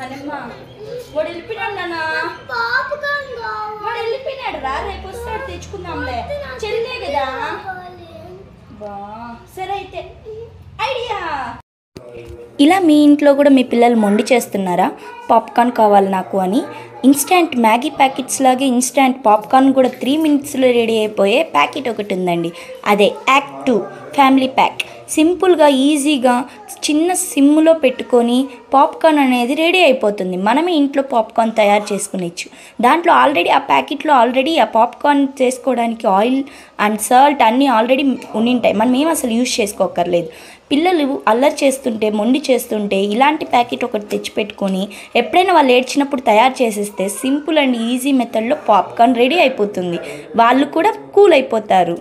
అనమ్మా వాడు వెళ్ళిపోయినాడు నాన్న, వాడు వెళ్ళిపోయినాడు రా, రేపు వస్తాడు తెచ్చుకుందాంలే, చెల్లే కదా. బా సరే అయితే ఐడియా. ఇలా మీ ఇంట్లో కూడా మీ పిల్లలు మొండి చేస్తున్నారా? పాప్కార్న్ కావాలి నాకు అని. ఇన్స్టెంట్ మ్యాగీ ప్యాకెట్స్ లాగే ఇన్స్టెంట్ పాప్కార్న్ కూడా 3 minutesలో రెడీ అయిపోయే ప్యాకెట్ ఒకటి ఉందండి. అదే యాక్ట్ 2 ఫ్యామిలీ ప్యాక్. సింపుల్గా ఈజీగా చిన్న సిమ్లో పెట్టుకొని పాప్కార్న్ అనేది రెడీ అయిపోతుంది. మనమే ఇంట్లో పాప్కార్న్ తయారు చేసుకునేచ్చు. దాంట్లో ఆల్రెడీ ఆ ప్యాకెట్లో ఆల్రెడీ ఆ పాప్కార్న్ చేసుకోవడానికి ఆయిల్ అండ్ సాల్ట్ అన్నీ ఆల్రెడీ ఉండింటాయి. మనం ఏం అసలు యూజ్ చేసుకోకర్లేదు. పిల్లలు అల్లరి చేస్తుంటే మొండి చేస్తుంటే ఇలాంటి ప్యాకెట్ ఒకటి తెచ్చిపెట్టుకొని ఎప్పుడైనా వాళ్ళు ఏడ్చినప్పుడు తయారు చేసేస్తే సింపుల్ అండ్ ఈజీ మెథడ్లో పాప్కార్న్ రెడీ అయిపోతుంది. వాళ్ళు కూడా కూల్ అయిపోతారు.